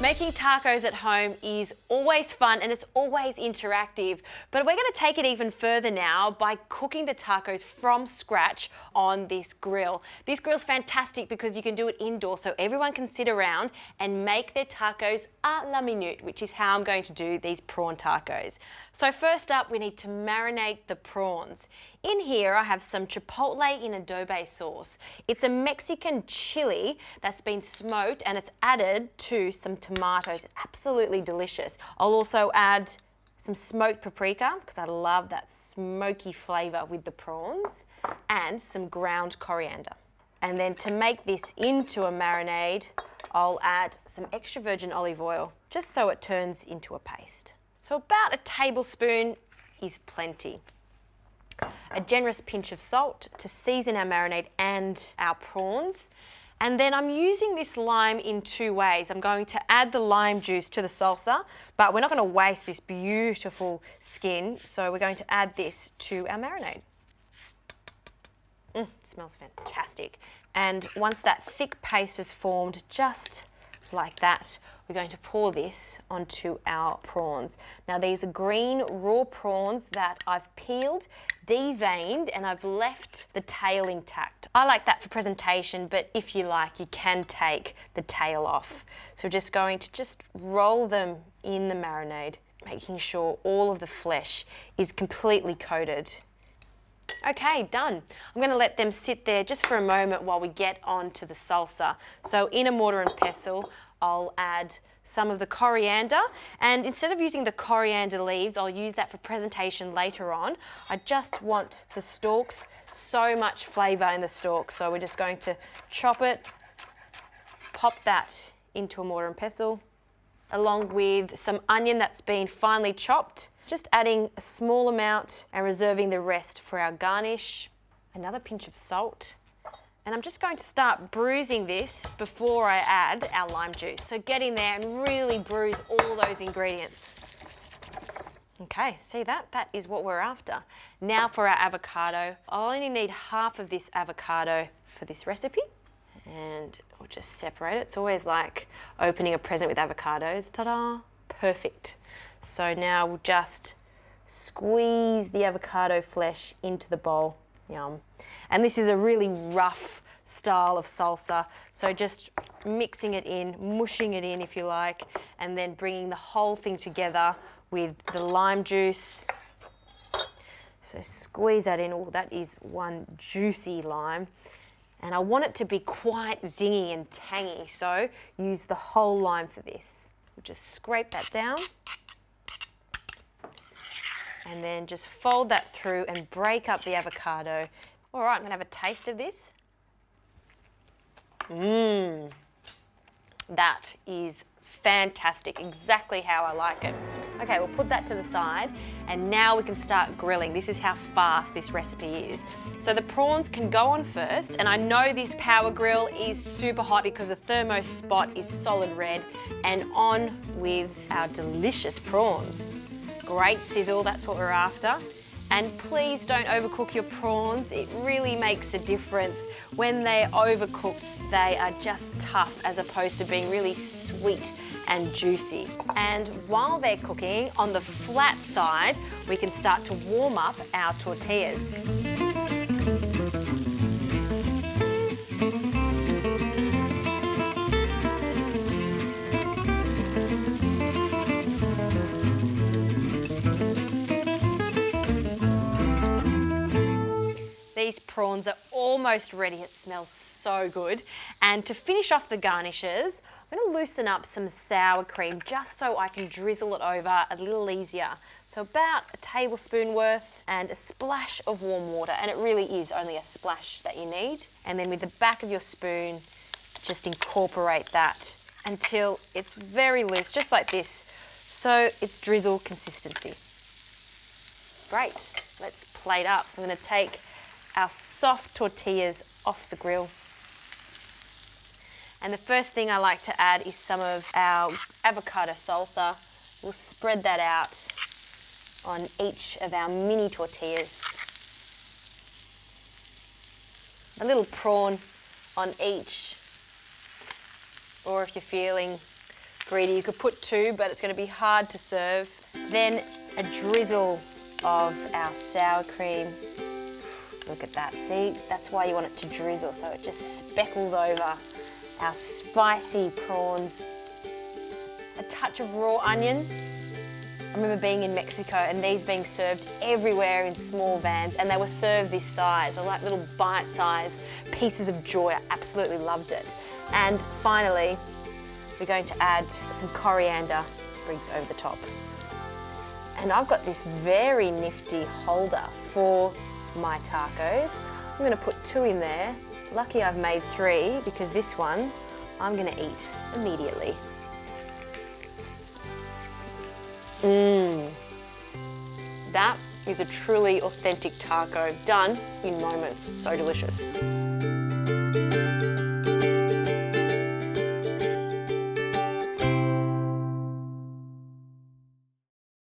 Making tacos at home is always fun and it's always interactive, but we're going to take it even further now by cooking the tacos from scratch on this grill. This grill's fantastic because you can do it indoors, so everyone can sit around and make their tacos à la minute, which is how I'm going to do these prawn tacos. So first up, we need to marinate the prawns. In here, I have some chipotle in adobe sauce. It's a Mexican chili that's been smoked and it's added to some tomatoes. It's absolutely delicious. I'll also add some smoked paprika because I love that smoky flavour with the prawns, and some ground coriander. And then to make this into a marinade, I'll add some extra virgin olive oil just so it turns into a paste. So about a tablespoon is plenty. A generous pinch of salt to season our marinade and our prawns. And then I'm using this lime in two ways. I'm going to add the lime juice to the salsa, but we're not going to waste this beautiful skin, so we're going to add this to our marinade. It smells fantastic. And once that thick paste is formed, just like that, we're going to pour this onto our prawns. Now these are green raw prawns that I've peeled, deveined, and I've left the tail intact. I like that for presentation, but if you like, you can take the tail off. So we're just going to roll them in the marinade, making sure all of the flesh is completely coated. Okay, done. I'm going to let them sit there just for a moment while we get on to the salsa. So in a mortar and pestle, I'll add some of the coriander, and instead of using the coriander leaves, I'll use that for presentation later on. I just want the stalks, so much flavour in the stalks, so we're just going to chop it, pop that into a mortar and pestle, along with some onion that's been finely chopped. Just adding a small amount and reserving the rest for our garnish. Another pinch of salt. And I'm just going to start bruising this before I add our lime juice. So get in there and really bruise all those ingredients. Okay, see that? That is what we're after. Now for our avocado. I'll only need half of this avocado for this recipe. And we'll just separate it. It's always like opening a present with avocados. Ta-da! Perfect. So now we'll just squeeze the avocado flesh into the bowl. Yum. And this is a really rough style of salsa, so just mixing it in, mushing it in if you like, and then bringing the whole thing together with the lime juice. So squeeze that in. Oh, that is one juicy lime. And I want it to be quite zingy and tangy, so use the whole lime for this. We'll just scrape that down. And then just fold that through and break up the avocado. All right, I'm going to have a taste of this. That is fantastic, exactly how I like it. Okay, we'll put that to the side, and now we can start grilling. This is how fast this recipe is. So the prawns can go on first, and I know this power grill is super hot because the thermo spot is solid red, and on with our delicious prawns. Great sizzle, that's what we're after. And please don't overcook your prawns. It really makes a difference. When they're overcooked, they are just tough as opposed to being really sweet and juicy. And while they're cooking, on the flat side, we can start to warm up our tortillas. These prawns are almost ready. It smells so good. And to finish off the garnishes, I'm going to loosen up some sour cream just so I can drizzle it over a little easier. So about a tablespoon worth and a splash of warm water. And it really is only a splash that you need. And then with the back of your spoon, just incorporate that until it's very loose, just like this. So it's drizzle consistency. Great. Let's plate up. So I'm going to take our soft tortillas off the grill. And the first thing I like to add is some of our avocado salsa. We'll spread that out on each of our mini tortillas. A little prawn on each, or if you're feeling greedy. You could put 2, but it's going to be hard to serve. Then a drizzle of our sour cream. Look at that, see? That's why you want it to drizzle, so it just speckles over our spicy prawns. A touch of raw onion. I remember being in Mexico and these being served everywhere in small vans, and they were served this size. They're like little bite-sized pieces of joy. I absolutely loved it. And finally, we're going to add some coriander sprigs over the top. And I've got this very nifty holder for my tacos. I'm going to put 2 in there. Lucky I've made 3 because this one I'm going to eat immediately. That is a truly authentic taco done in moments. So delicious.